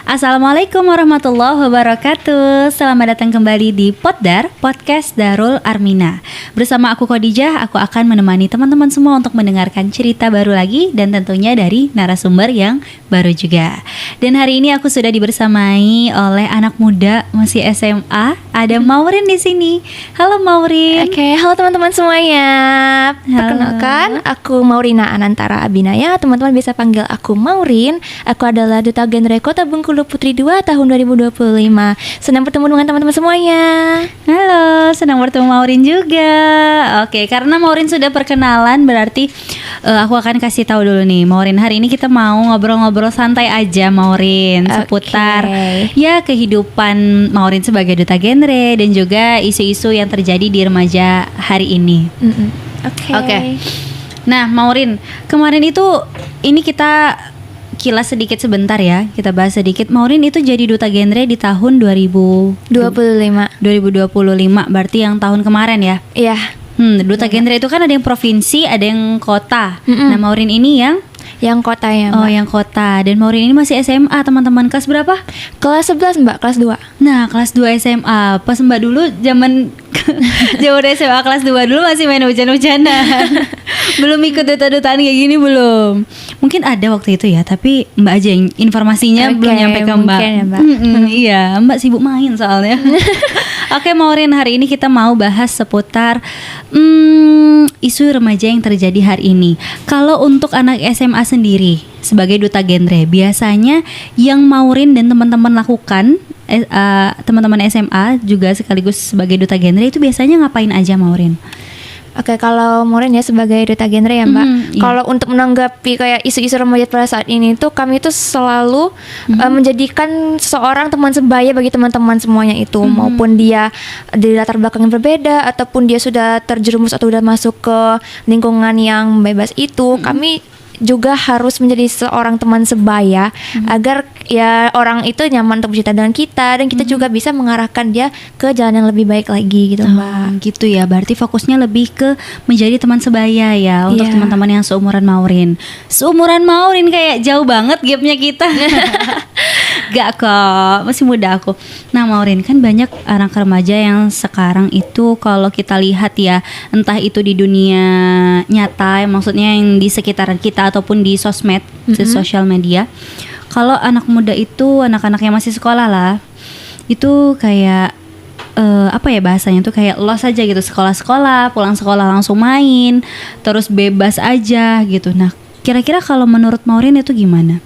Assalamualaikum warahmatullahi wabarakatuh. Selamat datang kembali di Poddar, Podcast Darul Armina. Bersama aku Khadijah, aku akan menemani teman-teman semua untuk mendengarkan cerita baru lagi dan tentunya dari narasumber yang baru juga. Dan hari ini aku sudah dibersamai oleh anak muda masih SMA, ada Maureen di sini. Halo Maureen. Oke, halo teman-teman semuanya. Perkenalkan, aku Maurina Anantara Abinaya. Teman-teman bisa panggil aku Maureen. Aku adalah Duta Genre Kota Bengkulu Putri 2 tahun 2025. Senang bertemu dengan teman-teman semuanya. Halo, senang bertemu Maureen juga. Oke, karena Maureen sudah perkenalan, berarti aku akan kasih tahu dulu nih, Maureen. Hari ini kita mau ngobrol-ngobrol santai aja, Maureen, seputar ya kehidupan Maureen sebagai duta genre dan juga isu-isu yang terjadi di remaja hari ini. Oke. Nah, Maureen, kemarin itu ini kita kilas sedikit sebentar ya, kita bahas sedikit. Maureen itu jadi duta genre di tahun 2025, berarti yang tahun kemarin ya? Iya. Duta genre itu kan ada yang provinsi, ada yang kota. Nah, Maureen ini yang kota ya, Mbak. Oh, yang kota. Dan Maureen ini masih SMA, teman-teman. Kelas berapa? Kelas 11, Mbak, kelas 2. Nah, kelas 2 SMA. Pas Mbak dulu zaman SMA kelas 2 dulu masih main hujan-hujanan. Belum ikut duta-dutaan kayak gini belum. Mungkin ada waktu itu ya, tapi Mbak aja yang informasinya belum nyampe ke Mbak. Ya, Mbak. Iya, Mbak sibuk main soalnya. Oke, Maureen, hari ini kita mau bahas seputar isu remaja yang terjadi hari ini. Kalau untuk anak SMA sendiri sebagai duta genre, biasanya yang Maureen dan teman-teman lakukan, teman-teman SMA juga sekaligus sebagai duta genre, itu biasanya ngapain aja, Maureen? Oke, kalau Maureen ya sebagai duta genre ya, Mbak. Iya. Kalau untuk menanggapi kayak isu-isu remaja pada saat ini tuh, kami tuh selalu menjadikan seorang teman sebaya bagi teman-teman semuanya itu, maupun dia di latar belakang yang berbeda ataupun dia sudah terjerumus atau udah masuk ke lingkungan yang bebas itu, kami juga harus menjadi seorang teman sebaya agar ya orang itu nyaman untuk bercerita dengan kita dan kita juga bisa mengarahkan dia ke jalan yang lebih baik lagi gitu, Mbak. Gitu ya, berarti fokusnya lebih ke menjadi teman sebaya ya untuk teman-teman yang seumuran Maureen. Seumuran Maureen kayak jauh banget gapnya kita. Gak kok, masih muda aku. Nah, Maureen, kan banyak anak remaja yang sekarang itu kalau kita lihat ya, entah itu di dunia nyata, maksudnya yang di sekitaran kita ataupun di sosmed, di sosial media. Kalau anak muda itu, anak-anak yang masih sekolah lah, itu kayak apa ya bahasanya tuh, kayak los aja gitu, sekolah-sekolah, pulang sekolah langsung main, terus bebas aja gitu. Nah, kira-kira kalau menurut Maureen itu gimana?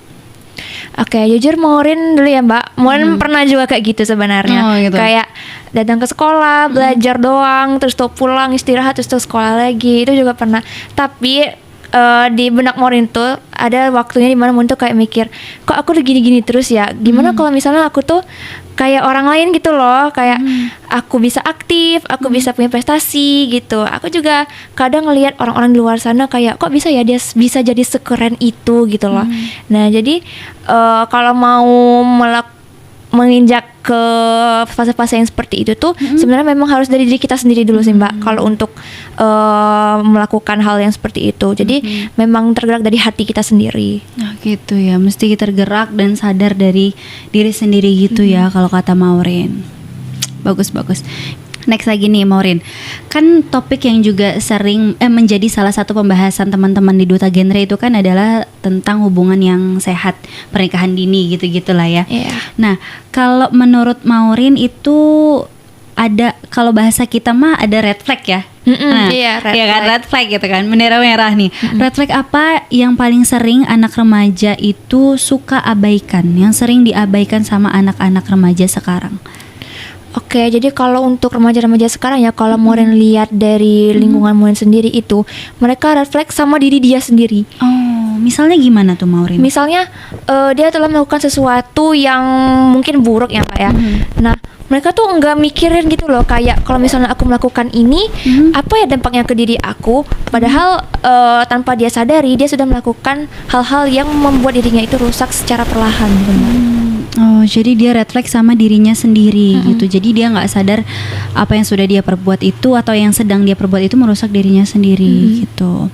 Oke, jujur Maureen dulu ya, Mbak. Maureen pernah juga kayak gitu sebenarnya. Gitu. Kayak datang ke sekolah, belajar doang, terus tuh pulang istirahat, terus tuh sekolah lagi. Itu juga pernah. Tapi di benak Maureen tuh ada waktunya dimana Maureen tuh kayak mikir, kok aku udah gini-gini terus ya? Gimana kalau misalnya aku tuh kayak orang lain gitu loh, kayak aku bisa aktif, aku bisa punya prestasi gitu. Aku juga kadang ngelihat orang-orang di luar sana kayak kok bisa ya dia bisa jadi sekeren itu gitu loh. Nah, jadi kalau mau menginjak ke fase-fase yang seperti itu tuh sebenarnya memang harus dari diri kita sendiri dulu sih, Mbak. Kalau untuk melakukan hal yang seperti itu, jadi memang tergerak dari hati kita sendiri. Nah, gitu ya, mesti tergerak dan sadar dari diri sendiri gitu ya, kalau kata Maureen. Bagus. Next lagi nih, Maureen, kan topik yang juga sering menjadi salah satu pembahasan teman-teman di Duta Genre itu kan adalah tentang hubungan yang sehat, pernikahan dini gitu-gitulah ya. Nah, kalau menurut Maureen itu ada, kalau bahasa kita mah ada red flag ya. Red flag gitu kan, bendera merah nih. Red flag apa yang paling sering anak remaja itu suka abaikan, yang sering diabaikan sama anak-anak remaja sekarang? Oke, jadi kalau untuk remaja-remaja sekarang ya, kalau Maureen lihat dari lingkungan Maureen sendiri itu, mereka refleks sama diri dia sendiri. Oh, misalnya gimana tuh, Maureen? Misalnya dia telah melakukan sesuatu yang mungkin buruk ya, Pak ya. Nah, mereka tuh nggak mikirin gitu loh, kayak kalau misalnya aku melakukan ini, apa ya dampaknya ke diri aku. Padahal tanpa dia sadari, dia sudah melakukan hal-hal yang membuat dirinya itu rusak secara perlahan. Oh, jadi dia red flag sama dirinya sendiri gitu. Jadi dia nggak sadar apa yang sudah dia perbuat itu atau yang sedang dia perbuat itu merusak dirinya sendiri gitu.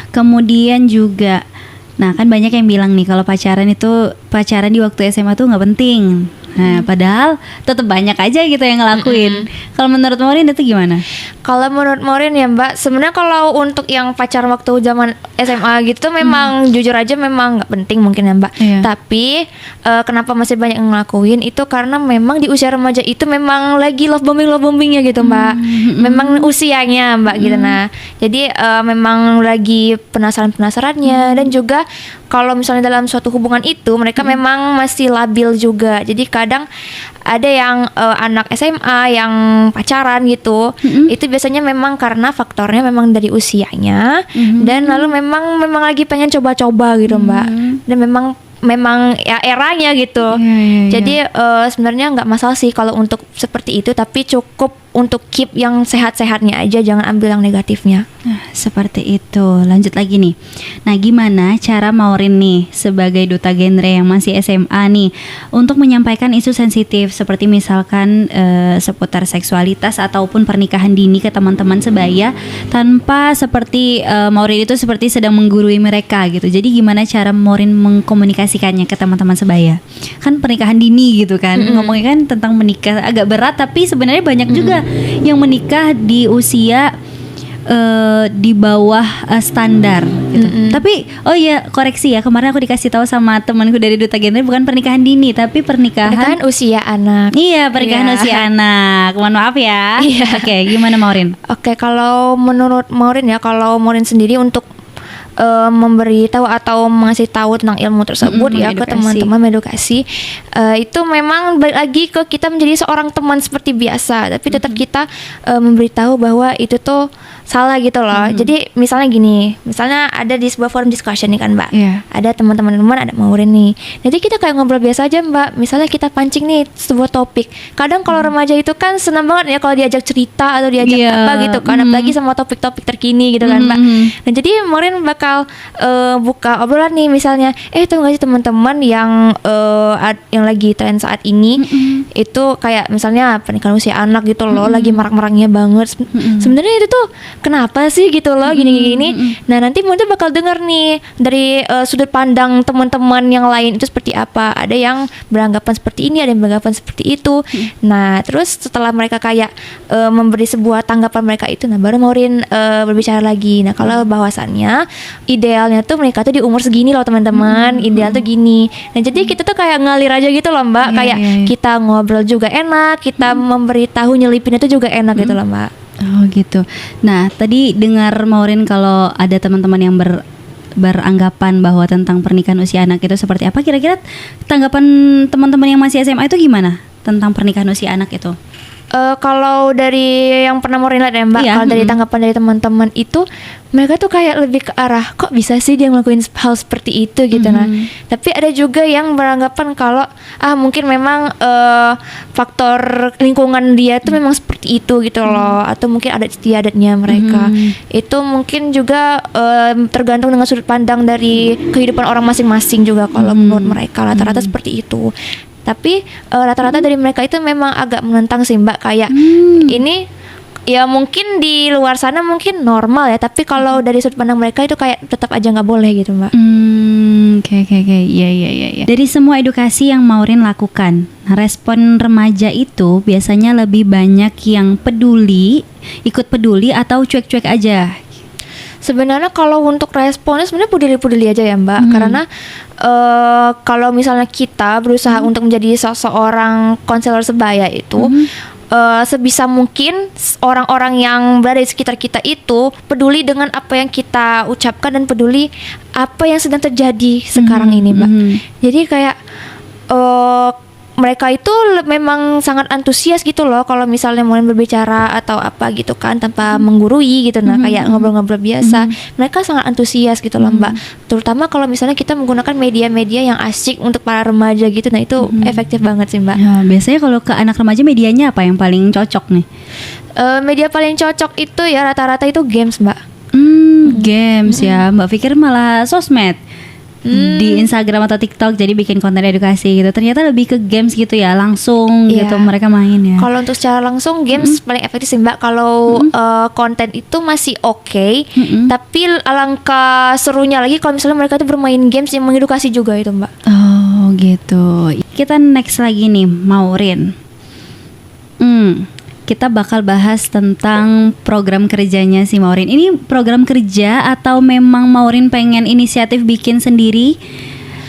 Kemudian juga, nah kan banyak yang bilang nih kalau pacaran di waktu SMA tuh nggak penting. Nah, padahal tetap banyak aja gitu yang ngelakuin. Kalau menurut Maureen itu gimana? Kalau menurut Maureen ya Mbak, sebenarnya kalau untuk yang pacaran waktu zaman SMA gitu memang jujur aja memang nggak penting mungkin ya Mbak. Iya. Tapi kenapa masih banyak yang ngelakuin itu karena memang di usia remaja itu memang lagi love bombingnya gitu Mbak. Memang usianya Mbak gitu. Nah, jadi memang lagi penasarannya dan juga kalau misalnya dalam suatu hubungan itu mereka memang masih labil juga. Jadi kadang ada yang anak SMA yang pacaran gitu, itu biasanya memang karena faktornya memang dari usianya dan lalu memang lagi pengen coba-coba gitu Mbak, dan memang ya eranya gitu. Jadi sebenarnya nggak masalah sih kalau untuk seperti itu, tapi cukup untuk keep yang sehat-sehatnya aja, jangan ambil yang negatifnya. Nah, seperti itu. Lanjut lagi nih. Nah, gimana cara Maureen nih sebagai duta genre yang masih SMA nih untuk menyampaikan isu sensitif seperti misalkan seputar seksualitas ataupun pernikahan dini ke teman-teman sebaya tanpa seperti Maureen itu seperti sedang menggurui mereka gitu. Jadi gimana cara Maureen mengkomunikasikannya ke teman-teman sebaya? Kan pernikahan dini gitu kan. Ngomongnya kan tentang menikah agak berat, tapi sebenarnya banyak juga yang menikah di usia di bawah standar gitu. Tapi oh iya, koreksi ya, kemarin aku dikasih tahu sama temanku dari Duta Genre bukan pernikahan dini tapi pernikahan usia anak. Iya, pernikahan usia anak. Mohon maaf ya. Oke, gimana Maureen? Oke, kalau menurut Maureen ya, kalau Maureen sendiri untuk memberitahu atau mengasih tahu tentang ilmu tersebut ya ke teman-teman, edukasi itu memang balik lagi ke kita menjadi seorang teman seperti biasa, tapi tetap kita memberitahu bahwa itu tuh salah gitu loh. Jadi misalnya gini, misalnya ada di sebuah forum discussion nih kan Mbak, ada teman-teman ada Maureen nih, jadi kita kayak ngobrol biasa aja Mbak. Misalnya kita pancing nih sebuah topik, kadang kalau remaja itu kan senang banget ya kalau diajak cerita atau diajak apa gitu kan, apalagi sama topik-topik terkini gitu kan Mbak. Dan jadi Maureen bakal buka obrolan nih, misalnya tahu gak sih teman-teman yang lagi tren saat ini itu kayak misalnya pernikahan usia anak gitu loh, lagi marak-maraknya banget. Sebenarnya itu tuh kenapa sih gitu loh, gini-gini. Nah, nanti mungkin bakal denger nih dari sudut pandang teman-teman yang lain itu seperti apa. Ada yang beranggapan seperti ini, ada yang beranggapan seperti itu. Nah, terus setelah mereka kayak memberi sebuah tanggapan mereka itu, nah baru Maureen berbicara lagi. Nah, kalau bahwasannya idealnya tuh mereka tuh di umur segini loh teman-teman, ideal tuh gini. Nah, jadi kita tuh kayak ngalir aja gitu loh Mbak, kayak kita ngobrol juga enak, kita memberitahu nyelipin itu juga enak gitu loh Mbak. Oh gitu. Nah, tadi dengar Maureen kalau ada teman-teman yang beranggapan bahwa tentang pernikahan usia anak itu seperti apa. Kira-kira tanggapan teman-teman yang masih SMA itu gimana tentang pernikahan usia anak itu? Kalau dari yang pernah Maureen lihat ya Mbak, kalau dari tanggapan dari teman-teman itu, mereka tuh kayak lebih ke arah kok bisa sih dia ngelakuin hal seperti itu gitu. Nah, tapi ada juga yang beranggapan kalau mungkin memang faktor lingkungan dia tuh memang seperti itu gitu loh, atau mungkin adat istiadatnya mereka. Itu mungkin juga tergantung dengan sudut pandang dari kehidupan orang masing-masing juga. Kalau menurut mereka rata-rata seperti itu. Tapi rata-rata dari mereka itu memang agak menentang sih Mbak, kayak ini ya mungkin di luar sana mungkin normal ya, tapi kalau dari sudut pandang mereka itu kayak tetap aja nggak boleh gitu Mbak. Oke. Ya. Dari semua edukasi yang Maureen lakukan, respon remaja itu biasanya lebih banyak yang peduli, ikut peduli atau cuek-cuek aja? Sebenarnya kalau untuk responnya sebenarnya peduli-peduli aja ya Mbak, karena kalau misalnya kita berusaha untuk menjadi seorang konselor sebaya itu sebisa mungkin orang-orang yang berada di sekitar kita itu peduli dengan apa yang kita ucapkan dan peduli apa yang sedang terjadi sekarang ini Mbak. Jadi kayak mereka itu memang sangat antusias gitu loh kalau misalnya mau berbicara atau apa gitu kan, tanpa menggurui gitu. Nah, kayak ngobrol-ngobrol biasa, mereka sangat antusias gitu loh Mbak. Terutama kalau misalnya kita menggunakan media-media yang asyik untuk para remaja gitu. Nah, itu efektif banget sih Mbak. Ya, biasanya kalau ke anak remaja medianya apa yang paling cocok nih? Media paling cocok itu ya rata-rata itu games Mbak. Games ya, Mbak pikir malah sosmed. di Instagram atau TikTok, jadi bikin konten edukasi gitu. Ternyata lebih ke games gitu ya, langsung gitu mereka main ya. Kalau untuk secara langsung games paling efektif sih Mbak. Kalau konten itu masih oke, tapi alangkah serunya lagi kalau misalnya mereka tuh bermain games yang mengedukasi juga itu Mbak. Oh gitu. Kita next lagi nih, Maureen. Kita bakal bahas tentang program kerjanya si Maureen. Ini program kerja atau memang Maureen pengen inisiatif bikin sendiri?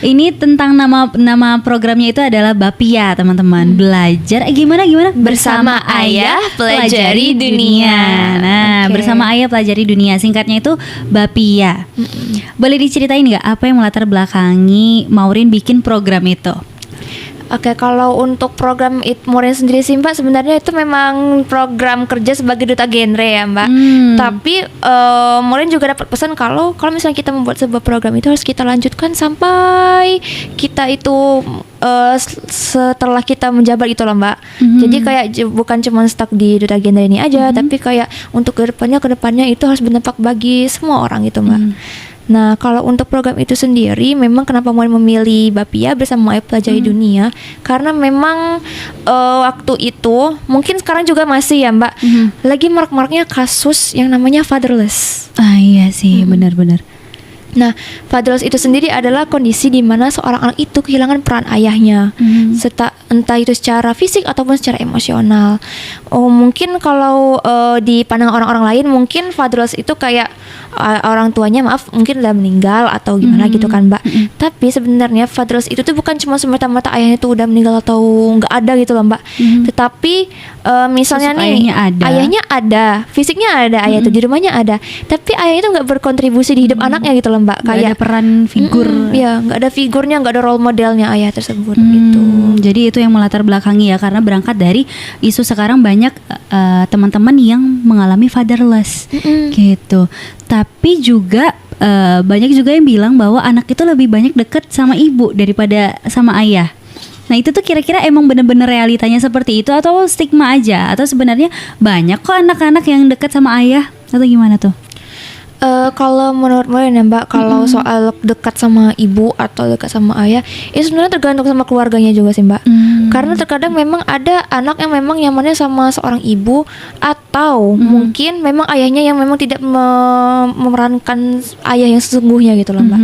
Ini tentang nama programnya itu adalah Bapia, teman-teman. Belajar gimana? Bersama Ayah Pelajari Dunia. Nah, bersama Ayah Pelajari Dunia. Singkatnya itu Bapia. Boleh diceritain nggak apa yang melatar belakangi Maureen bikin program itu? Oke, kalau untuk program Maureen sendiri sih Mbak, sebenarnya itu memang program kerja sebagai duta genre ya Mbak. Tapi Maureen juga dapat pesan kalau misalnya kita membuat sebuah program itu harus kita lanjutkan sampai kita itu setelah kita menjabat gitu loh Mbak. Jadi kayak bukan cuma stuck di duta genre ini aja, tapi kayak untuk kedepannya itu harus berdampak bagi semua orang gitu Mbak. Nah, kalau untuk program itu sendiri, memang kenapa mau memilih Bapia bersama Ayah Pelajari Dunia? Karena memang waktu itu, mungkin sekarang juga masih ya Mbak, lagi marak-maraknya kasus yang namanya fatherless. Iya sih, benar-benar. Nah, fatherless itu sendiri adalah kondisi di mana seorang anak itu kehilangan peran ayahnya, entah itu secara fisik ataupun secara emosional. Mungkin kalau di pandangan orang-orang lain, mungkin fatherless itu kayak orang tuanya mungkin udah meninggal atau gimana gitu kan Mbak. Tapi sebenarnya fatherless itu tuh bukan cuma semata-mata ayahnya tuh udah meninggal atau nggak ada gitu loh Mbak. Tetapi misalnya nih ayahnya ada, fisiknya ada, ayah itu di rumahnya ada, tapi ayah itu nggak berkontribusi di hidup anaknya gitu loh Mbak. Kayak ada peran figur. Ya, nggak ada figurnya, nggak ada role modelnya ayah tersebut gitu. Jadi itu yang melatar belakangi ya, karena berangkat dari isu sekarang banyak teman-teman yang mengalami fatherless gitu. Tapi juga banyak juga yang bilang bahwa anak itu lebih banyak dekat sama ibu daripada sama ayah. Nah itu tuh kira-kira emang bener-bener realitanya seperti itu atau stigma aja? Atau sebenarnya banyak kok anak-anak yang dekat sama ayah? Atau gimana tuh? Kalau menurut Maureen ya Mbak, kalau soal dekat sama ibu atau dekat sama ayah, itu sebenarnya tergantung sama keluarganya juga sih Mbak. Karena terkadang memang ada anak yang memang nyamannya sama seorang ibu, atau mungkin memang ayahnya yang memang tidak memerankan ayah yang sesungguhnya gitu loh Mbak.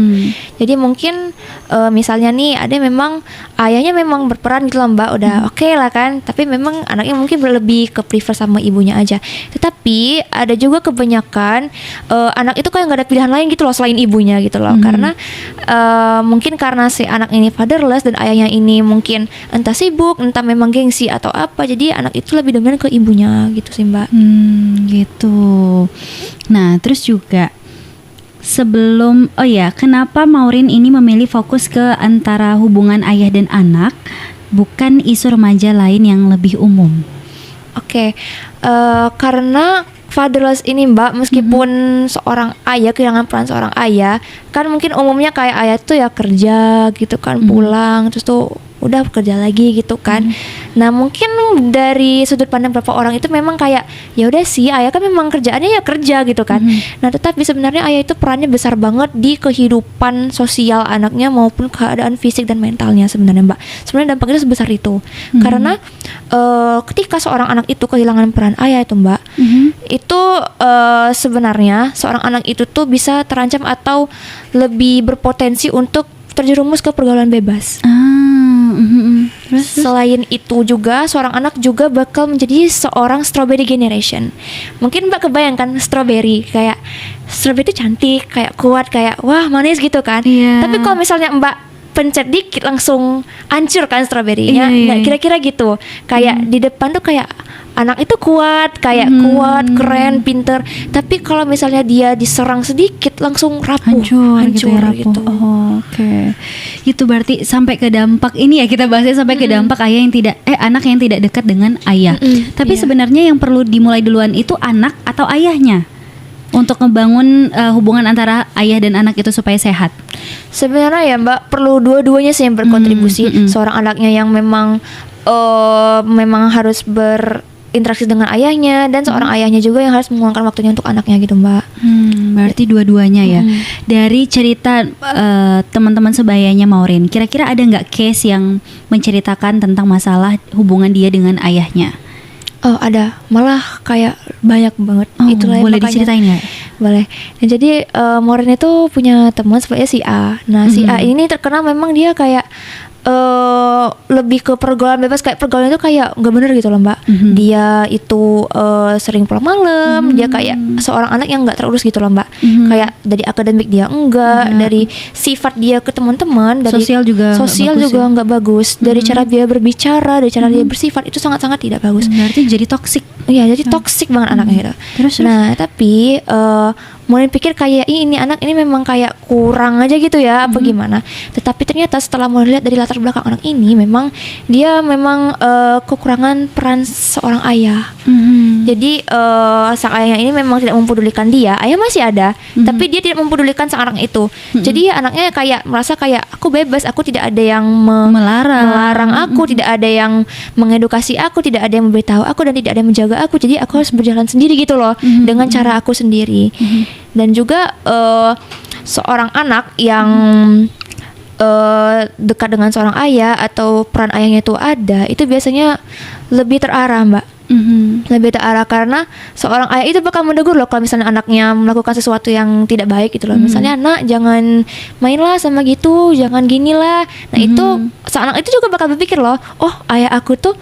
Jadi mungkin misalnya nih ada memang ayahnya memang berperan gitu loh Mbak, udah oke lah kan, tapi memang anaknya mungkin lebih ke prefer sama ibunya aja. Tetapi ada juga kebanyakan anak itu kayak nggak ada pilihan lain gitu loh selain ibunya gitu loh. Karena mungkin karena si anak ini fatherless dan ayahnya ini mungkin entah sibuk, entah memang gengsi atau apa, jadi anak itu lebih dominan ke ibunya gitu sih Mbak. Gitu. Nah terus juga sebelum kenapa Maureen ini memilih fokus ke antara hubungan ayah dan anak, bukan isu remaja lain yang lebih umum? Oke, karena fatherless ini Mbak, meskipun seorang ayah kehilangan peran seorang ayah, kan mungkin umumnya kayak ayah tuh ya kerja gitu kan, pulang terus tuh udah bekerja lagi gitu kan. Nah mungkin dari sudut pandang beberapa orang itu memang kayak ya udah sih ayah kan memang kerjaannya ya kerja gitu kan. Nah tetapi sebenarnya ayah itu perannya besar banget di kehidupan sosial anaknya maupun keadaan fisik dan mentalnya sebenarnya Mbak. Sebenarnya dampaknya sebesar itu. Karena ketika seorang anak itu kehilangan peran ayah itu Mbak, itu sebenarnya seorang anak itu tuh bisa terancam atau lebih berpotensi untuk terjerumus ke pergaulan bebas. Selain itu juga seorang anak juga bakal menjadi seorang strawberry generation. Mungkin Mbak kebayangkan strawberry, kayak strawberry itu cantik, kayak kuat, kayak wah manis gitu kan. Tapi kalau misalnya Mbak pencet dikit langsung hancur kan strawberry-nya. Nggak kira-kira gitu. Kayak di depan tuh kayak anak itu kuat, kayak kuat, keren, pinter. Tapi kalau misalnya dia diserang sedikit langsung rapuh, hancur gitu. Oke. Itu berarti sampai ke dampak ini ya, kita bahasnya sampai ke dampak ayah yang tidak anak yang tidak dekat dengan ayah. Tapi sebenarnya yang perlu dimulai duluan itu anak atau ayahnya untuk ngebangun hubungan antara ayah dan anak itu supaya sehat. Sebenarnya ya Mbak, perlu dua-duanya sih yang berkontribusi. Seorang anaknya yang memang memang harus interaksi dengan ayahnya, dan seorang ayahnya juga yang harus meluangkan waktunya untuk anaknya gitu, Mbak. Berarti dua-duanya ya. Dari cerita teman-teman sebayanya Maureen, kira-kira ada nggak case yang menceritakan tentang masalah hubungan dia dengan ayahnya? Oh, ada, malah kayak banyak banget. Itulah boleh makanya, diceritain nggak? Boleh. Nah, jadi Maureen itu punya teman sebenarnya si A. Nah, si A ini terkenal memang dia kayak lebih ke pergaulan bebas, kayak pergaulan itu kayak nggak bener gitu loh, Mbak. Dia itu sering pulang malam, dia kayak seorang anak yang nggak terurus gitu loh, Mbak. Kayak dari akademik dia enggak, dari sifat dia ke teman-teman, dari Sosial juga nggak bagus, dari cara dia berbicara, dari cara dia bersifat itu sangat-sangat tidak bagus. Berarti jadi toksik. Iya, jadi toksik banget anaknya gitu. Terus? Nah, tapi mulai pikir kayak ini anak ini memang kayak kurang aja gitu ya, apa gimana. Tetapi ternyata setelah mulai lihat dari latar belakang anak ini, memang dia memang kekurangan peran seorang ayah. Jadi sang ayahnya ini memang tidak mempedulikan dia. Ayah masih ada, tapi dia tidak mempedulikan sang anak itu. Jadi anaknya kayak merasa kayak aku bebas, aku tidak ada yang melarang aku, tidak ada yang mengedukasi aku, tidak ada yang memberitahu aku, dan tidak ada yang menjaga aku. Jadi aku harus berjalan sendiri gitu loh, dengan cara aku sendiri. Dan juga seorang anak yang dekat dengan seorang ayah atau peran ayahnya itu ada, itu biasanya lebih terarah, Mbak. Lebih terarah karena seorang ayah itu bakal menegur loh kalau misalnya anaknya melakukan sesuatu yang tidak baik gitu loh. Misalnya, "Nak, jangan mainlah sama gitu, jangan ginilah." Nah, itu seorang itu juga bakal berpikir loh, "Oh, ayah aku tuh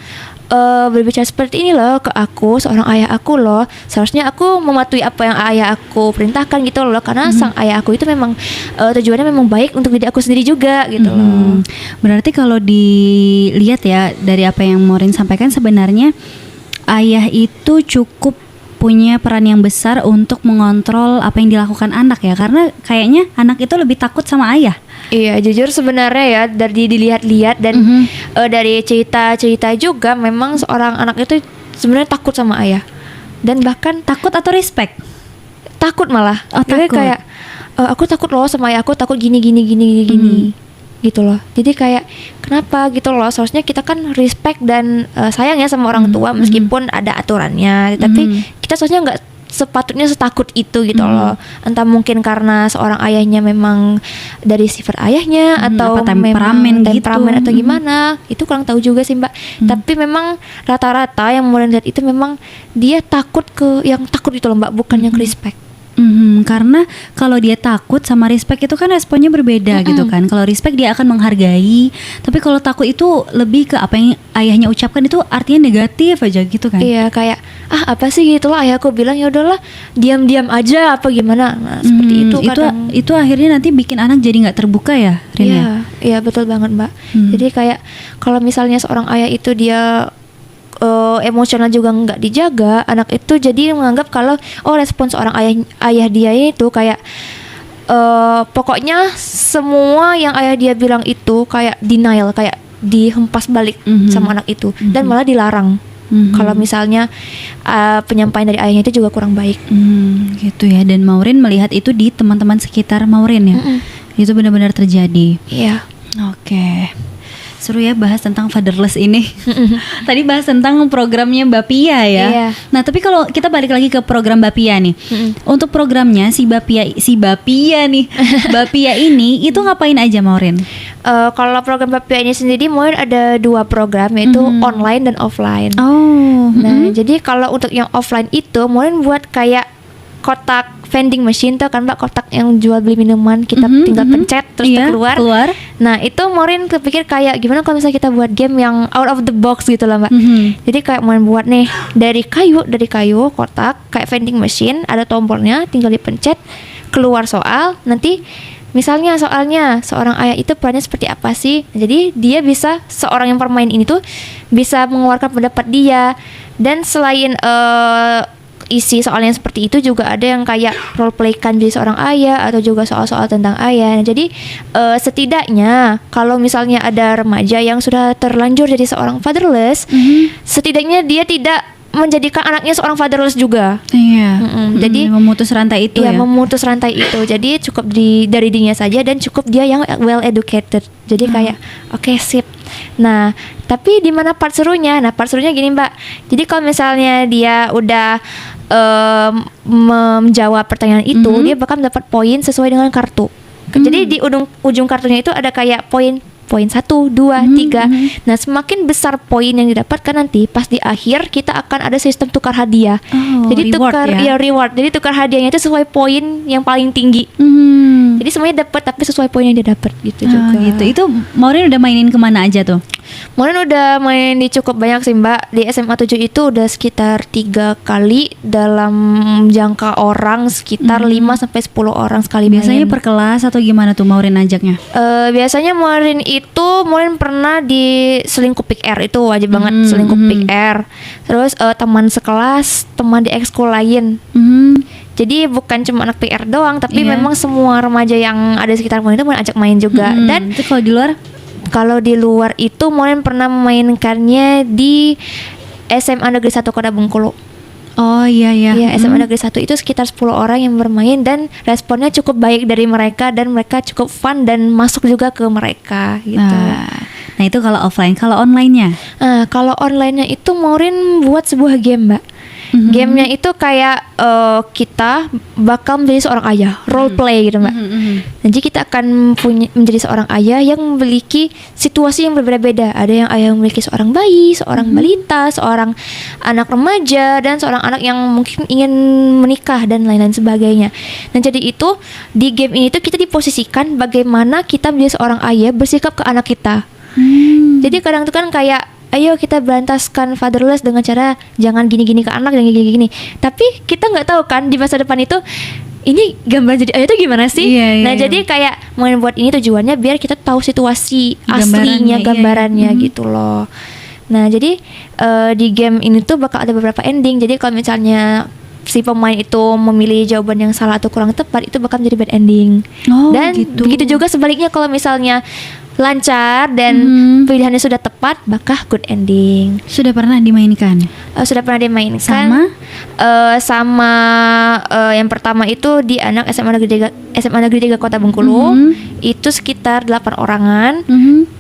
berbicara seperti ini loh ke aku, seorang ayah aku loh. Seharusnya aku mematuhi apa yang ayah aku perintahkan gitu loh, karena sang ayah aku itu memang tujuannya memang baik untuk diri aku sendiri juga gitu loh." Berarti kalau dilihat ya dari apa yang Maureen sampaikan, sebenarnya ayah itu cukup punya peran yang besar untuk mengontrol apa yang dilakukan anak ya, karena kayaknya anak itu lebih takut sama ayah. Iya, jujur sebenarnya ya dari dilihat-lihat dan dari cerita-cerita juga memang seorang anak itu sebenarnya takut sama ayah, dan bahkan Takut atau respect? takut malah. Oh, Jadi takut. kayak aku takut loh sama ayah, aku takut gini gitu loh. Jadi kayak kenapa gitu loh, seharusnya kita kan respect dan sayang ya sama orang tua meskipun ada aturannya, tapi kita seharusnya nggak sepatutnya setakut itu gitu loh. Entah mungkin karena seorang ayahnya memang dari sifat ayahnya atau apa temperamen memang gitu. atau gimana, itu kurang tahu juga sih, Mbak. Tapi memang rata-rata yang mulai lihat itu memang dia takut ke yang takut itu loh, Mbak, bukan yang respect. Karena kalau dia takut sama respect itu kan responnya berbeda gitu kan. Kalau respect dia akan menghargai, tapi kalau takut itu lebih ke apa yang ayahnya ucapkan itu artinya negatif aja gitu kan. Iya, kayak apa sih gitu lah, ayahku bilang ya udahlah diam-diam aja apa gimana. Nah, seperti itu kadang. Itu akhirnya nanti bikin anak jadi nggak terbuka ya, Rin ya? Iya, betul banget, Mbak. Jadi kayak kalau misalnya seorang ayah itu dia emosional juga nggak dijaga, anak itu jadi menganggap kalau respon seorang ayah dia itu kayak pokoknya semua yang ayah dia bilang itu kayak denial, kayak dihempas balik sama anak itu, dan malah dilarang. Kalau misalnya penyampaian dari ayahnya itu juga kurang baik. Gitu ya. Dan Maureen melihat itu di teman-teman sekitar Maureen ya. Itu benar-benar terjadi. Iya. Oke. Seru ya bahas tentang fatherless ini. Tadi bahas tentang programnya Mbak Pia ya. Iya. Nah, tapi kalau kita balik lagi ke program Mbak Pia nih. Untuk programnya si Mbak Pia nih. Mbak Pia ini itu ngapain aja, Maureen? Kalau program Mbak Pia ini sendiri mungkin ada 2 program, yaitu online dan offline. Nah, jadi kalau untuk yang offline itu mungkin buat kayak kotak vending machine tuh kan, Mbak, kotak yang jual beli minuman, kita tinggal pencet terus keluar. Nah, itu Maureen kepikir kayak gimana kalau misalnya kita buat game yang out of the box gitu lah, Mbak. Jadi kayak mau buat nih dari kayu kotak kayak vending machine, ada tombolnya, tinggal dipencet, keluar soal. Nanti misalnya soalnya seorang ayah itu perannya seperti apa sih? Jadi dia bisa, seorang yang bermain ini tuh bisa mengeluarkan pendapat dia. Dan selain isi soalnya seperti itu, juga ada yang kayak role playkan jadi seorang ayah atau juga soal-soal tentang ayah. Nah, jadi setidaknya kalau misalnya ada remaja yang sudah terlanjur jadi seorang fatherless, setidaknya dia tidak menjadikan anaknya seorang fatherless juga. Iya. Jadi memutus rantai itu ya. memutus rantai itu. Jadi cukup dari dirinya saja, dan cukup dia yang well educated. Jadi kayak oke, sip. Nah, tapi di mana part serunya? Nah, part serunya gini Mbak. Jadi kalau misalnya dia udah menjawab pertanyaan itu, dia bakal dapat poin sesuai dengan kartu. Jadi di ujung kartunya itu ada kayak poin 1, 2, 3. Nah, semakin besar poin yang didapatkan nanti pas di akhir kita akan ada sistem tukar hadiah. Jadi reward tukar reward. Jadi tukar hadiahnya itu sesuai poin yang paling tinggi. Jadi semuanya dapat tapi sesuai poin yang dia dapat gitu juga. Gitu. Itu Maureen udah mainin kemana aja tuh? Maureen udah main di cukup banyak sih Mbak. Di SMA 7 itu udah sekitar 3 kali dalam jangka orang sekitar 5-10 orang sekali main. Biasanya per kelas atau gimana tuh Maureen ajaknya? Biasanya Maureen pernah di selingkup Pick R, itu wajib banget selingkup Pick R. Terus teman sekelas, teman di ekskul lain. Jadi bukan cuma anak PR doang, tapi memang semua remaja yang ada di sekitar Maureen itu ajak main juga. Dan itu kalau di luar? Kalau di luar itu Maureen pernah memainkannya di SMA Negeri 1 Kota Bengkulu. Oh iya. Iya, SMA Negeri 1 itu sekitar 10 orang yang bermain dan responnya cukup baik dari mereka dan mereka cukup fun dan masuk juga ke mereka gitu. Nah itu kalau offline, kalau online-nya? Kalau online-nya itu Maureen buat sebuah game, Mbak. Gamenya itu kayak kita bakal menjadi seorang ayah, role play gitu Mbak. Jadi kita akan menjadi seorang ayah yang memiliki situasi yang berbeda-beda. Ada yang ayah yang memiliki seorang bayi, seorang balita, seorang anak remaja, dan seorang anak yang mungkin ingin menikah dan lain-lain sebagainya. Nah jadi itu di game ini tuh kita diposisikan bagaimana kita menjadi seorang ayah bersikap ke anak kita. Jadi kadang tuh kan kayak ayo kita berantaskan fatherless dengan cara jangan gini-gini ke anak, jangan gini-gini. Tapi kita nggak tahu kan di masa depan itu ini gambar jadi ayah itu gimana sih? Nah jadi kayak mau buat ini tujuannya biar kita tahu situasi aslinya, gambarannya gitu loh. Nah jadi di game ini tuh bakal ada beberapa ending. Jadi kalau misalnya si pemain itu memilih jawaban yang salah atau kurang tepat, itu bakal menjadi bad ending. Dan begitu juga sebaliknya kalau misalnya lancar dan pilihannya sudah tepat, maka good ending. Sudah pernah dimainkan? Sudah pernah dimainkan. Sama yang pertama itu di anak SMA Negeri 3 Kota Bengkulu. Itu sekitar 8 orangan.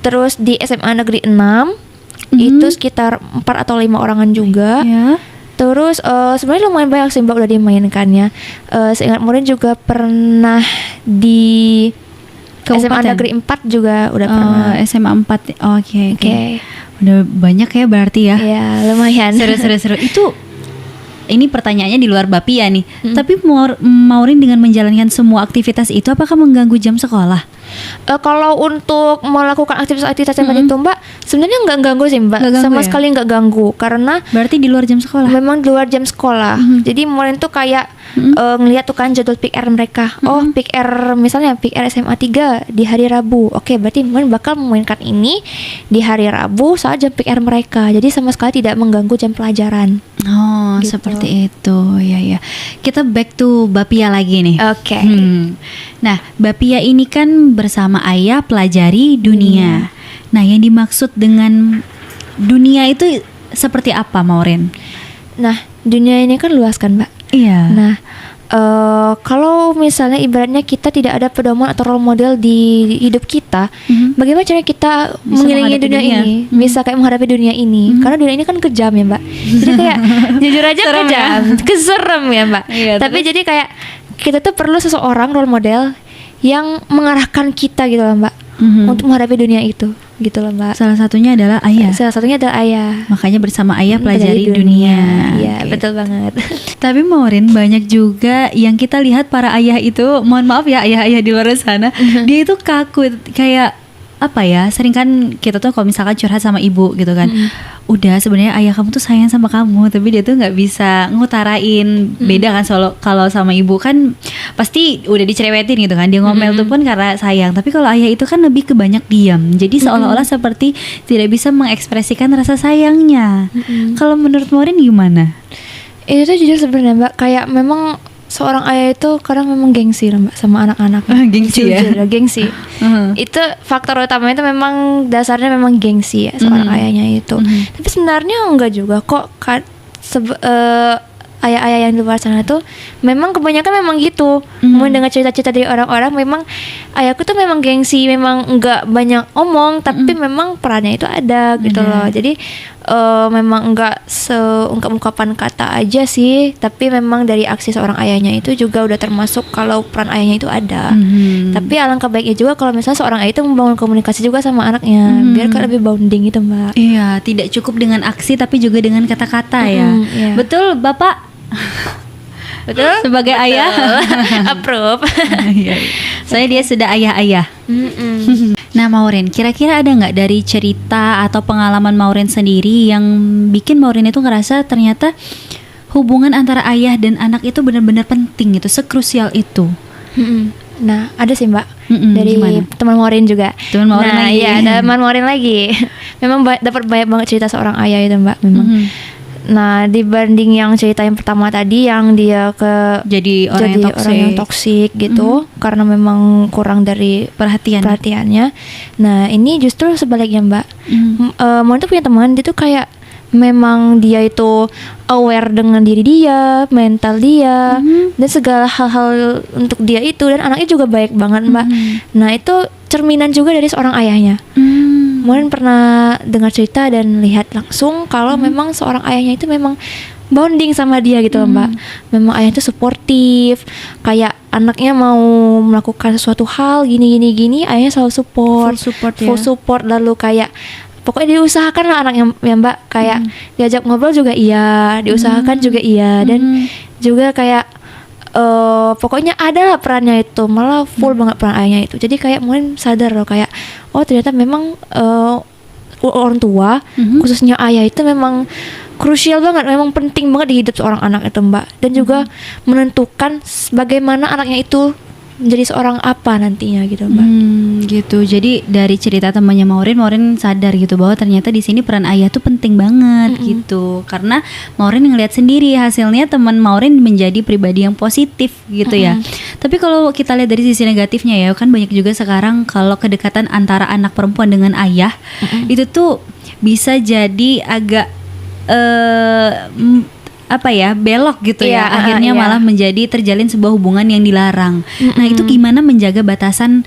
Terus di SMA Negeri 6 itu sekitar 4 atau 5 orangan juga. Terus sebenarnya lumayan banyak sih Mbak udah dimainkannya. Seingat Maureen juga pernah di SMA Negeri 4 juga udah pernah. SMA 4. Oke. Udah banyak ya berarti ya. Iya, lumayan. Seru. Itu ini pertanyaannya di luar Bapia nih. Tapi Maureen dengan menjalankan semua aktivitas itu apakah mengganggu jam sekolah? Kalau untuk melakukan aktivitas yang tadi itu Mbak, sebenarnya nggak ganggu sih Mbak, sama sekali nggak ganggu karena berarti di luar jam sekolah. Memang di luar jam sekolah. Jadi Maureen tuh kayak ngelihat tuh kan jadwal PR mereka. Oh PR misalnya PR SMA 3 di hari Rabu. Oke, berarti Maureen bakal memainkan ini di hari Rabu saat jam PR mereka. Jadi sama sekali tidak mengganggu jam pelajaran. Oh gitu. Seperti itu ya. Kita back to Bapia lagi nih. Oke. Nah Bapia ini kan bersama ayah pelajari dunia. Nah yang dimaksud dengan dunia itu seperti apa Maureen? Nah dunia ini kan luas kan Mbak. Iya. Nah kalau misalnya ibaratnya kita tidak ada pedoman atau role model di hidup kita, bagaimana caranya kita mengelilingi dunia ini, bisa kayak menghadapi dunia ini? Karena dunia ini kan kejam ya Mbak. Jadi kayak jujur aja kejam, keserem ya Mbak. Tapi jadi kayak kita tuh perlu seseorang role model yang mengarahkan kita gitu loh Mbak, untuk menghadapi dunia itu gitu loh Mbak. Salah satunya adalah ayah. Makanya bersama ayah pelajari dunia. Iya betul banget. Tapi Maureen banyak juga yang kita lihat para ayah itu, mohon maaf ya ayah-ayah di luar sana, dia itu kaku kayak apa ya, sering kan kita tuh kalau misalkan curhat sama ibu gitu kan, udah sebenarnya ayah kamu tuh sayang sama kamu, tapi dia tuh nggak bisa ngutarain. Beda kan kalau sama ibu kan pasti udah dicerewetin gitu kan, dia ngomel tuh pun karena sayang. Tapi kalau ayah itu kan lebih ke banyak diam, jadi seolah-olah seperti tidak bisa mengekspresikan rasa sayangnya. Kalau menurut Maureen gimana? Itu tuh jujur sebenarnya Mbak, kayak memang seorang ayah itu kadang memang gengsi lah Mbak sama anak-anak. Gengsi ya? Gengsi. Itu faktor utamanya itu memang dasarnya memang gengsi ya seorang ayahnya itu. Tapi sebenarnya enggak juga kok ayah-ayah yang di luar sana tuh memang kebanyakan memang gitu. Mendengar cerita-cerita dari orang-orang, memang ayahku tuh memang gengsi, memang nggak banyak omong, tapi memang perannya itu ada gitu loh. Jadi memang nggak seungkap-ungkapan kata aja sih, tapi memang dari aksi seorang ayahnya itu juga udah termasuk kalau peran ayahnya itu ada. Tapi alangkah baiknya juga kalau misalnya seorang ayah itu membangun komunikasi juga sama anaknya, biar kan lebih bonding itu, Mbak. Iya, tidak cukup dengan aksi tapi juga dengan kata-kata ya. Iya. Betul, Bapak. Betul? Sebagai ayah. Approve. Iya. Soalnya dia sudah ayah-ayah. Nah, Maureen, kira-kira ada nggak dari cerita atau pengalaman Maureen sendiri yang bikin Maureen itu ngerasa ternyata hubungan antara ayah dan anak itu benar-benar penting gitu, sekrusial itu? Nah, ada sih, Mbak. Dari Gimana? teman Maureen juga. Teman Maureen nah, lagi. Iya, ada teman Maureen lagi. Memang dapat banyak banget cerita seorang ayah itu, Mbak. Memang. Nah, dibanding yang cerita yang pertama tadi yang dia jadi orang yang toksik gitu, karena memang kurang dari perhatiannya. Nah, ini justru sebaliknya, Mbak. Mau tuh punya teman, dia tuh kayak memang dia itu aware dengan diri dia, mental dia, dan segala hal-hal untuk dia itu, dan anaknya juga baik banget, Mbak. Nah, itu cerminan juga dari seorang ayahnya. Mungkin pernah dengar cerita dan lihat langsung kalau memang seorang ayahnya itu memang bonding sama dia gitu loh, Mbak. Memang ayah itu suportif, kayak anaknya mau melakukan sesuatu hal gini, ayahnya selalu support, full support, lalu kayak pokoknya diusahakan lah anaknya ya, Mbak. Kayak diajak ngobrol juga iya, diusahakan juga iya, dan juga kayak pokoknya ada lah perannya itu, malah full banget peran ayahnya itu. Jadi kayak mungkin sadar loh, kayak oh ternyata memang orang tua, khususnya ayah itu memang krusial banget, memang penting banget di hidup seorang anak itu, Mbak. Dan juga menentukan bagaimana anaknya itu menjadi seorang apa nantinya gitu, Mbak. Gitu. Jadi dari cerita temannya Maureen sadar gitu bahwa ternyata di sini peran ayah tuh penting banget gitu. Karena Maureen ngelihat sendiri hasilnya teman Maureen menjadi pribadi yang positif gitu ya. Tapi kalau kita lihat dari sisi negatifnya ya, kan banyak juga sekarang kalau kedekatan antara anak perempuan dengan ayah itu tuh bisa jadi agak belok gitu ya, akhirnya malah menjadi terjalin sebuah hubungan yang dilarang. Nah, itu gimana menjaga batasan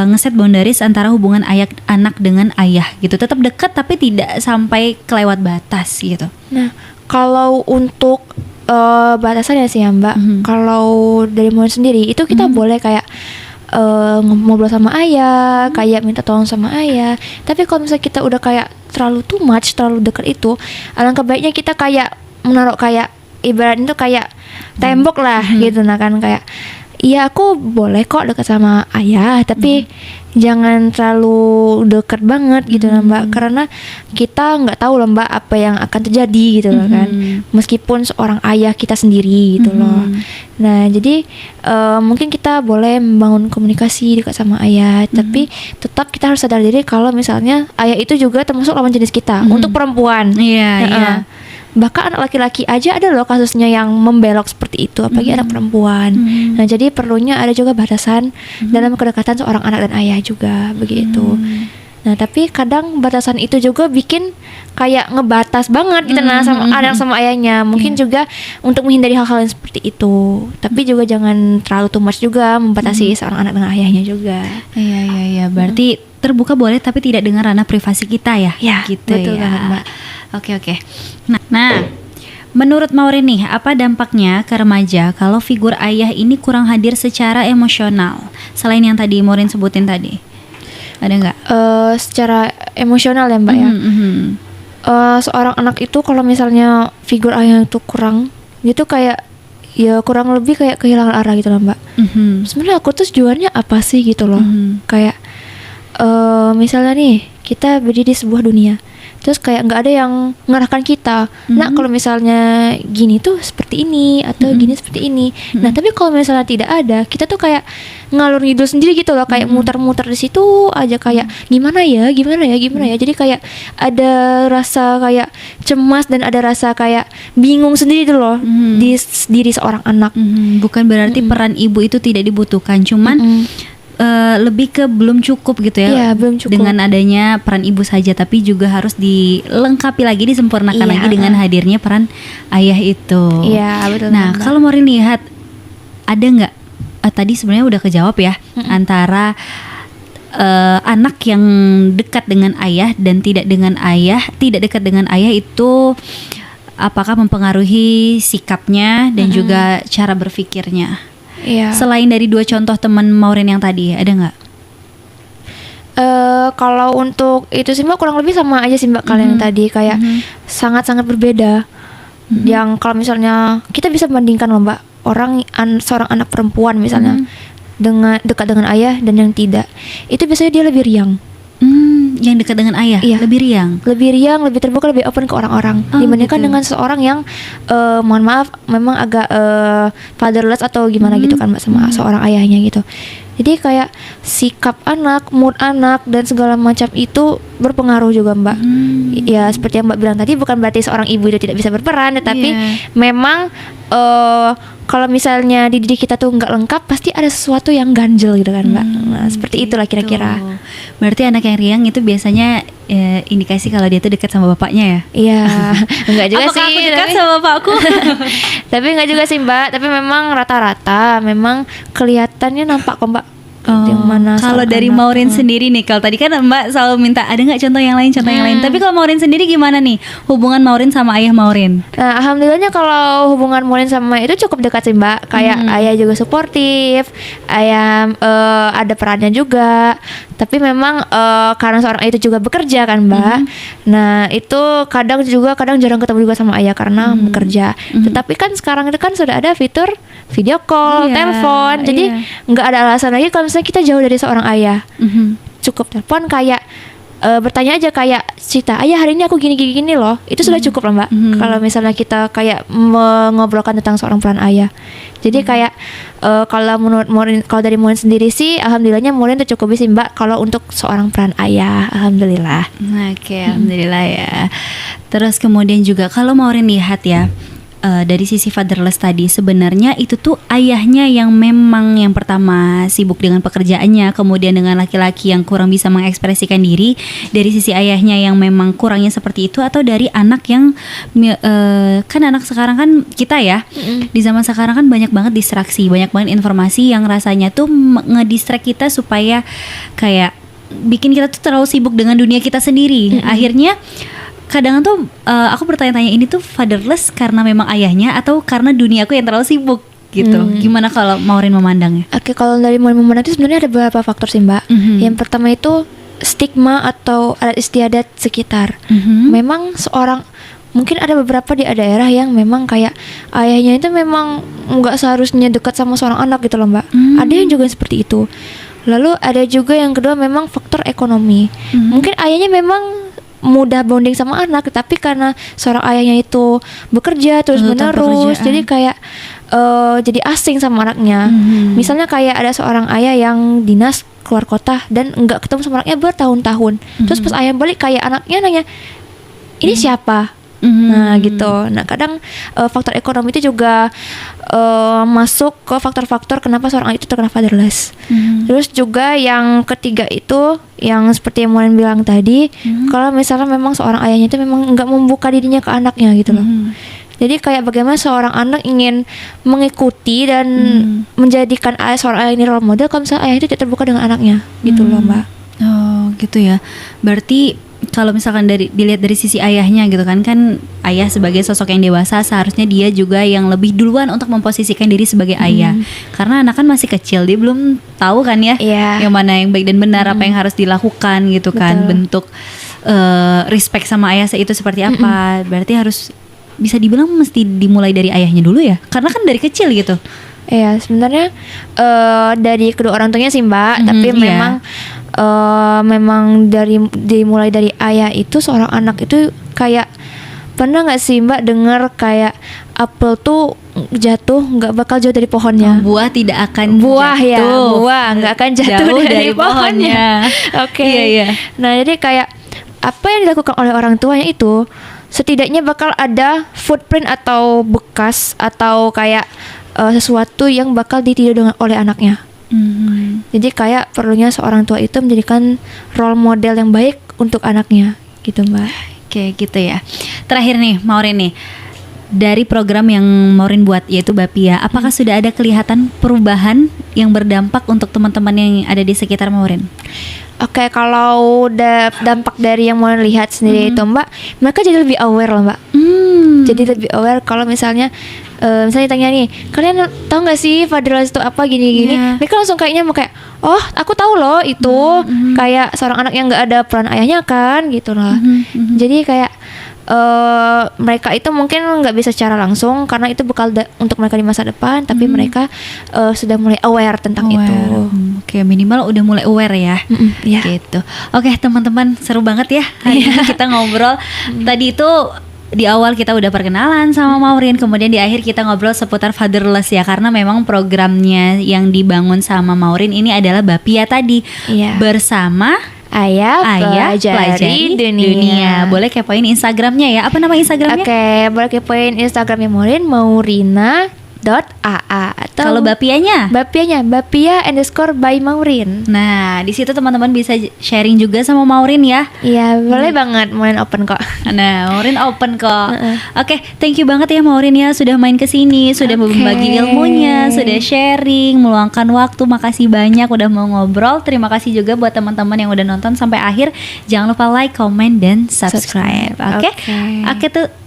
ngeset boundaries antara hubungan anak dengan ayah gitu, tetap dekat tapi tidak sampai kelewat batas gitu. Nah, kalau untuk batasannya sih ya, Mbak, kalau dari Maureen sendiri itu kita boleh kayak ngobrol sama ayah, kayak minta tolong sama ayah. Tapi kalau misalnya kita udah kayak terlalu too much, terlalu dekat itu, alangkah baiknya kita kayak menaruh kayak ibaratnya itu kayak tembok lah gitu. Nah kan kayak iya aku boleh kok dekat sama ayah, tapi jangan terlalu dekat banget gitu lah, Mbak, karena kita nggak tahu loh, Mbak, apa yang akan terjadi gitu loh kan, meskipun seorang ayah kita sendiri gitu loh. Nah jadi mungkin kita boleh membangun komunikasi dekat sama ayah, tapi tetap kita harus sadar diri kalau misalnya ayah itu juga termasuk lawan jenis kita untuk perempuan. Iya. Bahkan anak laki-laki aja ada loh kasusnya yang membelok seperti itu, apalagi anak perempuan. Nah jadi perlunya ada juga batasan dalam kedekatan seorang anak dan ayah juga begitu. Nah tapi kadang batasan itu juga bikin kayak ngebatas banget gitu sama anak sama ayahnya. Mungkin juga untuk menghindari hal-hal yang seperti itu. Tapi juga jangan terlalu too much juga membatasi seorang anak dengan ayahnya juga. Iya. Berarti terbuka boleh tapi tidak dengan ranah privasi kita ya. Gitu betul ya. banget, Mbak. Oke. Nah, menurut Maureen nih, apa dampaknya ke remaja kalau figur ayah ini kurang hadir secara emosional? Selain yang tadi Maureen sebutin tadi, ada nggak? Secara emosional ya, Mbak, ya. Seorang anak itu kalau misalnya figur ayah itu kurang, dia tuh kayak ya kurang lebih kayak kehilangan arah gitu loh, Mbak. Sebenarnya aku tuh tujuannya apa sih gitu loh? Kayak misalnya nih kita berdiri di sebuah dunia, terus kayak nggak ada yang mengarahkan kita. Nah kalau misalnya gini tuh seperti ini, atau gini seperti ini. Nah tapi kalau misalnya tidak ada, kita tuh kayak ngalur ngidul sendiri gitu loh, kayak muter-muter di situ aja, kayak gimana ya. Jadi kayak ada rasa kayak cemas dan ada rasa kayak bingung sendiri tuh loh di diri seorang anak. Bukan berarti peran ibu itu tidak dibutuhkan, cuman lebih ke belum cukup gitu ya. Iya, belum cukup. Dengan adanya peran ibu saja, tapi juga harus dilengkapi lagi, disempurnakan Iya, lagi dengan hadirnya peran ayah itu. Iya, betul. Nah, Mbak. kalau Maureen lihat ada nggak tadi sebenarnya udah kejawab ya, antara anak yang dekat dengan ayah dan tidak dekat dengan ayah itu apakah mempengaruhi sikapnya dan juga cara berpikirnya? Iya. Selain dari 2 contoh teman Maureen yang tadi, ada nggak? Kalau untuk itu sih Mbak kurang lebih sama aja sih Mbak kalian yang tadi, kayak sangat-sangat berbeda. Yang kalau misalnya kita bisa bandingkan loh Mbak, seorang anak perempuan misalnya dengan dekat dengan ayah dan yang tidak, itu biasanya dia lebih riang. Yang dekat dengan ayah, Iya. lebih riang. Lebih riang, lebih terbuka, lebih open ke orang-orang dibandingkan gitu. dengan seorang yang mohon maaf memang agak fatherless atau gimana gitu kan Mbak, sama seorang ayahnya gitu. Jadi kayak sikap anak, mood anak dan segala macam itu berpengaruh juga Mbak. Ya seperti yang Mbak bilang tadi, bukan berarti seorang ibu itu tidak bisa berperan, tetapi memang kalau misalnya di diri kita tuh nggak lengkap, pasti ada sesuatu yang ganjel gitu kan Mbak. Nah seperti itulah kira-kira. Berarti anak yang riang itu biasanya indikasi kalau dia tuh dekat sama bapaknya ya? Iya, enggak juga Apakah sih. aku dekat tapi- sama bapakku? Tapi enggak juga sih Mbak, tapi memang rata-rata memang kelihatannya nampak kok Mbak. Yang mana kalau seorang dari anak. Maureen sendiri nih, kalau tadi kan Mbak selalu minta ada nggak contoh yang lain, Tapi kalau Maureen sendiri gimana nih hubungan Maureen sama ayah Maureen? Nah, alhamdulillahnya kalau hubungan Maureen sama itu cukup dekat sih Mbak. Kayak ayah juga suportif, ayah ada perannya juga. Tapi memang karena seorang ayah itu juga bekerja kan Mbak. Nah itu kadang jarang ketemu juga sama ayah karena bekerja. Tetapi kan sekarang itu kan sudah ada fitur video call, Iya, telepon. Jadi nggak ada alasan lagi kalau misalnya kita jauh dari seorang ayah. Cukup telepon kayak bertanya aja kayak Cita, ayah hari ini aku gini loh. Itu sudah cukup lah Mbak. Kalau misalnya kita kayak mengobrolkan tentang seorang peran ayah. Jadi kayak kalau menurut Maureen, kalau dari Maureen sendiri sih alhamdulillahnya Maureen tuh cukup sih Mbak kalau untuk seorang peran ayah. Alhamdulillah. Oke, alhamdulillah ya. Terus kemudian juga kalau Maureen lihat ya, dari sisi fatherless tadi, sebenarnya itu tuh ayahnya yang memang yang pertama sibuk dengan pekerjaannya, kemudian dengan laki-laki yang kurang bisa mengekspresikan diri, dari sisi ayahnya yang memang kurangnya seperti itu, atau dari anak yang kan anak sekarang kan kita ya, di zaman sekarang kan banyak banget distraksi, banyak banget informasi yang rasanya tuh ngedistract kita supaya kayak bikin kita tuh terlalu sibuk dengan dunia kita sendiri. Akhirnya kadang tuh aku bertanya-tanya, ini tuh fatherless karena memang ayahnya atau karena duniaku yang terlalu sibuk gitu. Gimana kalau Maureen memandangnya? Oke, kalau dari Maureen memandang itu sebenarnya ada beberapa faktor sih Mbak. Yang pertama itu stigma atau adat istiadat sekitar. Memang mungkin ada beberapa di daerah yang memang kayak ayahnya itu memang nggak seharusnya dekat sama seorang anak gitu loh Mbak. Ada yang juga seperti itu. Lalu ada juga yang kedua memang faktor ekonomi. Mungkin ayahnya memang mudah bonding sama anak, tapi karena seorang ayahnya itu bekerja terus menerus, jadi kayak jadi asing sama anaknya. Misalnya kayak ada seorang ayah yang dinas keluar kota dan nggak ketemu sama anaknya bertahun-tahun. Terus pas ayah balik kayak anaknya nanya, ini siapa? Nah gitu. Nah kadang faktor ekonomi itu juga masuk ke faktor-faktor kenapa seorang ayah itu terkena fatherless. Terus juga yang ketiga itu yang seperti yang Maureen bilang tadi, kalau misalnya memang seorang ayahnya itu memang nggak membuka dirinya ke anaknya gitu loh. Jadi kayak bagaimana seorang anak ingin mengikuti dan menjadikan seorang ayah ini role model, kalau misalnya ayah itu tidak terbuka dengan anaknya gitu loh Mbak. Oh gitu ya. Berarti kalau misalkan dilihat dari sisi ayahnya gitu kan ayah sebagai sosok yang dewasa seharusnya dia juga yang lebih duluan untuk memposisikan diri sebagai ayah, karena anak kan masih kecil, dia belum tahu kan ya yang mana yang baik dan benar, apa yang harus dilakukan gitu kan. Bentuk respect sama ayah itu seperti apa. Berarti harus bisa dibilang mesti dimulai dari ayahnya dulu ya, karena kan dari kecil gitu. Iya, sebenarnya dari kedua orang tuanya sih Mbak, tapi memang dimulai dari ayah itu, seorang anak itu kayak pernah nggak sih Mbak dengar kayak apel tuh jatuh nggak bakal jauh dari pohonnya. Buah tidak akan buah jatuh. Buah nggak akan jatuh dari pohonnya. Oke. Iya. Nah jadi kayak apa yang dilakukan oleh orang tuanya itu setidaknya bakal ada footprint atau bekas atau kayak sesuatu yang bakal ditiru oleh anaknya. Jadi kayak perlunya seorang tua itu menjadikan role model yang baik untuk anaknya gitu Mbak. Oke gitu ya. Terakhir nih Maureen nih, dari program yang Maureen buat yaitu Bapia, apakah sudah ada kelihatan perubahan yang berdampak untuk teman-teman yang ada di sekitar Maureen? Oke, kalau dampak dari yang mau lihat sendiri itu Mbak, mereka jadi lebih aware loh Mbak. Jadi lebih aware kalau misalnya misalnya tanya nih, kalian tahu nggak sih Fadila itu apa gini-gini? Mereka langsung kayaknya mau kayak, oh aku tahu loh itu kayak seorang anak yang nggak ada peran ayahnya kan gitu loh. Jadi kayak mereka itu mungkin nggak bisa secara langsung karena itu bekal untuk mereka di masa depan, tapi mereka sudah mulai aware tentang itu. Oke, minimal udah mulai aware ya. Ya. Gitu. Oke, teman-teman, seru banget ya hari ini kita ngobrol. Tadi itu di awal kita udah perkenalan sama Maureen, kemudian di akhir kita ngobrol seputar fatherless ya, karena memang programnya yang dibangun sama Maureen ini adalah Bapia tadi. Bersama Ayah Pelajari Dunia. Boleh kepoin Instagramnya ya. Apa nama Instagramnya? Oke, boleh kepoin Instagramnya Maureen, maurina.aa. Atau kalau Bapianya? Bapia_by Maureen. Nah, di situ teman-teman bisa sharing juga sama Maureen ya. Iya, boleh banget. Maureen open kok. Nah, Maureen open kok. Oke, thank you banget ya Maureen ya sudah main ke sini, sudah berbagi ilmunya, sudah sharing, meluangkan waktu. Makasih banyak udah mau ngobrol. Terima kasih juga buat teman-teman yang udah nonton sampai akhir. Jangan lupa like, comment, dan subscribe. Oke.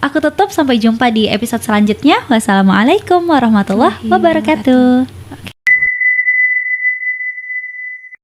Aku tutup, sampai jumpa di episode selanjutnya. Wassalamualaikum warahmatullahi wabarakatuh.